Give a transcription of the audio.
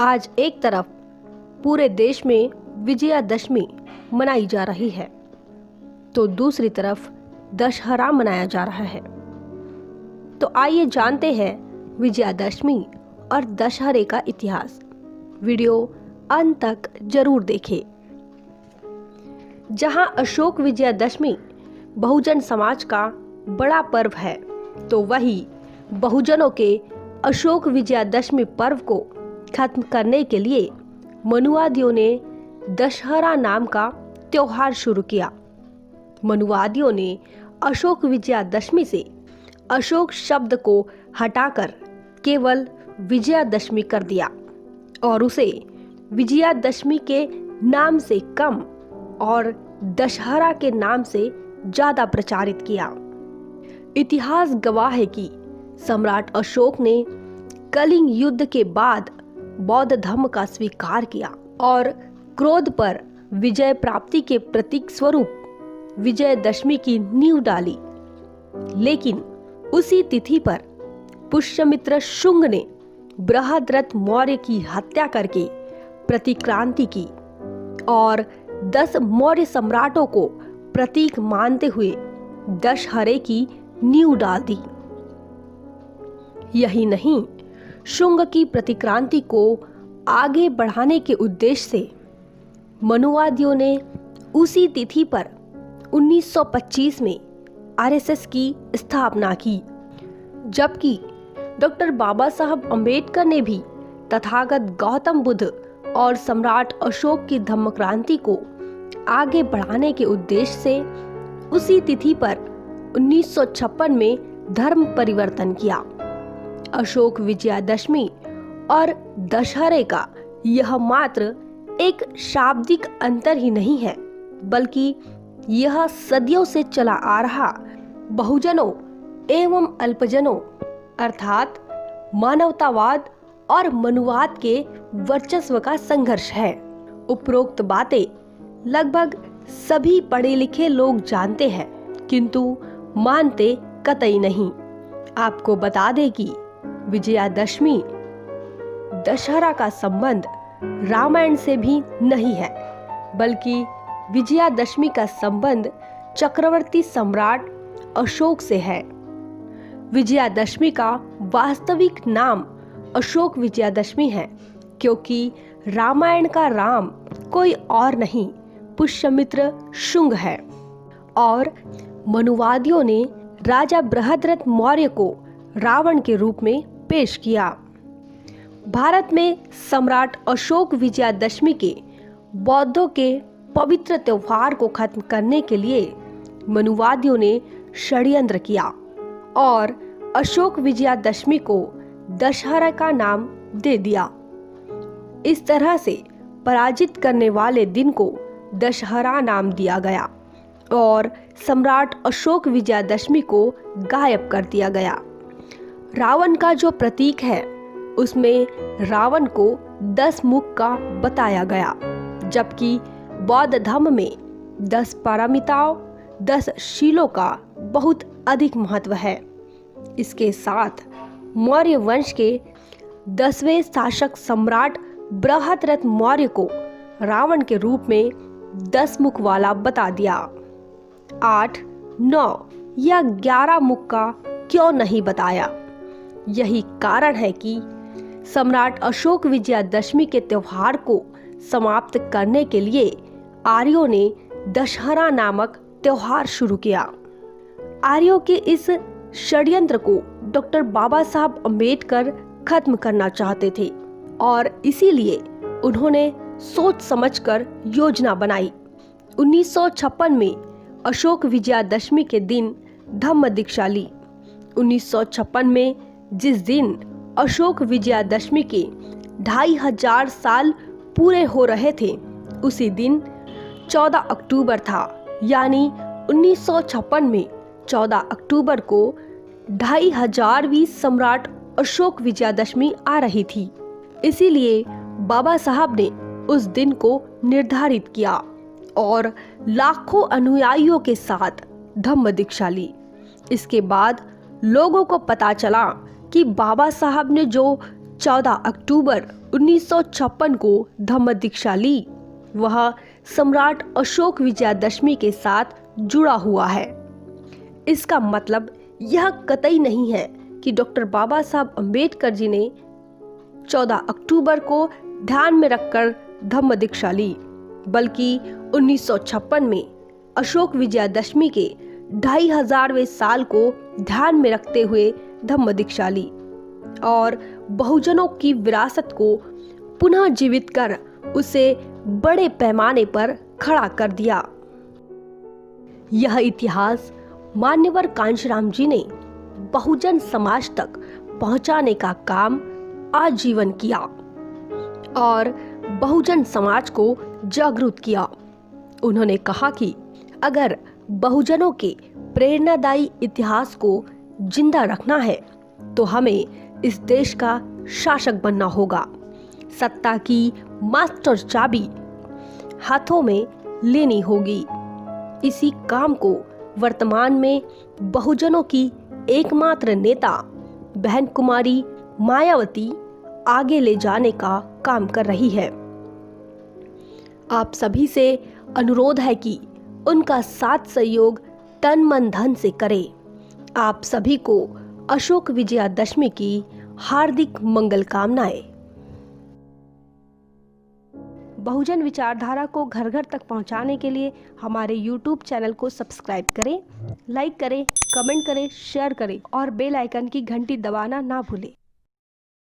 आज एक तरफ पूरे देश में विजयादशमी मनाई जा रही है तो दूसरी तरफ दशहरा मनाया जा रहा है। तो आइए जानते हैं विजयादशमी और दशहरे का इतिहास। वीडियो अंत तक जरूर देखें। जहां अशोक विजयादशमी बहुजन समाज का बड़ा पर्व है, तो वही बहुजनों के अशोक विजयादशमी पर्व को खत्म करने के लिए मनुवादियों ने दशहरा नाम का त्योहार शुरू किया। मनुवादियों ने अशोक विजयादशमी से अशोक शब्द को हटाकर केवल विजयादशमी कर दिया और उसे विजयादशमी के नाम से कम और दशहरा के नाम से ज्यादा प्रचारित किया। इतिहास गवाह है कि सम्राट अशोक ने कलिंग युद्ध के बाद बौद्ध धर्म का स्वीकार किया और क्रोध पर विजय प्राप्ति के प्रतीक स्वरूप विजयदशमी की नींव डाली। लेकिन उसी तिथि पर पुष्यमित्र शुंग ने बृहद्रथ मौर्य की हत्या करके प्रतिक्रांति की और 10 मौर्य सम्राटों को प्रतीक मानते हुए दशहरे की नींव डाल दी। यही नहीं, शुंग की प्रतिक्रांति को आगे बढ़ाने के उद्देश्य से मनुवादियों ने उसी तिथि पर 1925 में आरएसएस की स्थापना की, जबकि डॉक्टर बाबा साहब अम्बेडकर ने भी तथागत गौतम बुद्ध और सम्राट अशोक की धम्म क्रांति को आगे बढ़ाने के उद्देश्य से उसी तिथि पर 1956 में धर्म परिवर्तन किया। अशोक विजयादशमी और दशहरे का यह मात्र एक शाब्दिक अंतर ही नहीं है, बल्कि यह सदियों से चला आ रहा बहुजनों एवं अल्पजनों अर्थात मानवतावाद और मनुवाद के वर्चस्व का संघर्ष है। उपरोक्त बातें लगभग सभी पढ़े लिखे लोग जानते हैं, किंतु मानते कतई नहीं। आपको बता दें कि विजयादशमी दशहरा का संबंध रामायण से भी नहीं है, बल्कि विजयादशमी का संबंध चक्रवर्ती सम्राट अशोक से है। विजयादशमी का वास्तविक नाम अशोक विजयादशमी है, क्योंकि रामायण का राम कोई और नहीं पुष्यमित्र शुंग है और मनुवादियों ने राजा बृहद्रथ मौर्य को रावण के रूप में पेश किया। भारत में सम्राट अशोक विजयादशमी के बौद्धों के पवित्र त्योहार को खत्म करने के लिए मनुवादियों ने षड्यंत्र किया और अशोक विजयादशमी को दशहरा का नाम दे दिया। इस तरह से पराजित करने वाले दिन को दशहरा नाम दिया गया और सम्राट अशोक विजयादशमी को गायब कर दिया गया। रावण का जो प्रतीक है उसमें रावण को 10 मुख का बताया गया, जबकि बौद्ध धर्म में 10 पारमिताओं 10 शीलों का बहुत अधिक महत्व है। इसके साथ मौर्य वंश के 10वें शासक सम्राट बृहद्रथ मौर्य को रावण के रूप में 10 मुख वाला बता दिया। 8, 9 या 11 मुख का क्यों नहीं बताया? यही कारण है कि सम्राट अशोक विजयादशमी के त्योहार को समाप्त करने के लिए आर्यों ने दशहरा नामक त्योहार शुरू किया। आर्यों के इस षड्यंत्र को डॉक्टर बाबा साहब अम्बेडकर खत्म करना चाहते थे और इसीलिए उन्होंने सोच समझकर योजना बनाई। 1956 में अशोक विजयादशमी के दिन धम्म दीक्षा ली। 1956 में जिस दिन अशोक विजयादशमी के 2500 साल पूरे हो रहे थे, उसी दिन 14 अक्टूबर था। यानी 1956 में 14 अक्टूबर को 2500वीं सम्राट अशोक विजयादशमी आ रही थी। इसीलिए बाबा साहब ने उस दिन को निर्धारित किया और लाखों अनुयायियों के साथ धम्म दीक्षा ली। इसके बाद लोगों को पता चला कि बाबा साहब ने जो 14 अक्टूबर 1956 को धम्म दीक्षा ली, वह सम्राट अशोक विजयादशमी के साथ जुड़ा हुआ है। इसका मतलब यह कतई नहीं है कि डॉक्टर बाबा साहब अम्बेडकर जी ने 14 अक्टूबर को ध्यान में रखकर धम्म दीक्षा ली, बल्कि 1956 में अशोक विजयादशमी के 2500वें साल को ध्यान में रखते हुए धम्म दीक्षा ली और बहुजनों की विरासत को पुनः जीवित कर उसे बड़े पैमाने पर खड़ा कर दिया। यह इतिहास मान्यवर कांशीराम जी ने बहुजन समाज तक पहुंचाने का काम आजीवन किया और बहुजन समाज को जागरूक किया। उन्होंने कहा कि अगर बहुजनों के प्रेरणादायी इतिहास को जिंदा रखना है तो हमें इस देश का शासक बनना होगा। सत्ता की मास्टर चाबी हाथों में लेनी होगी। इसी काम को वर्तमान में बहुजनों की एकमात्र नेता बहन कुमारी मायावती आगे ले जाने का काम कर रही है। आप सभी से अनुरोध है कि उनका साथ सहयोग तन मन धन से करें। आप सभी को अशोक विजयादशमी की हार्दिक मंगल कामनाएं। बहुजन विचारधारा को घर घर तक पहुंचाने के लिए हमारे YouTube चैनल को सब्सक्राइब करें, लाइक करें, कमेंट करें, शेयर करें और बेल आइकन की घंटी दबाना ना भूलें।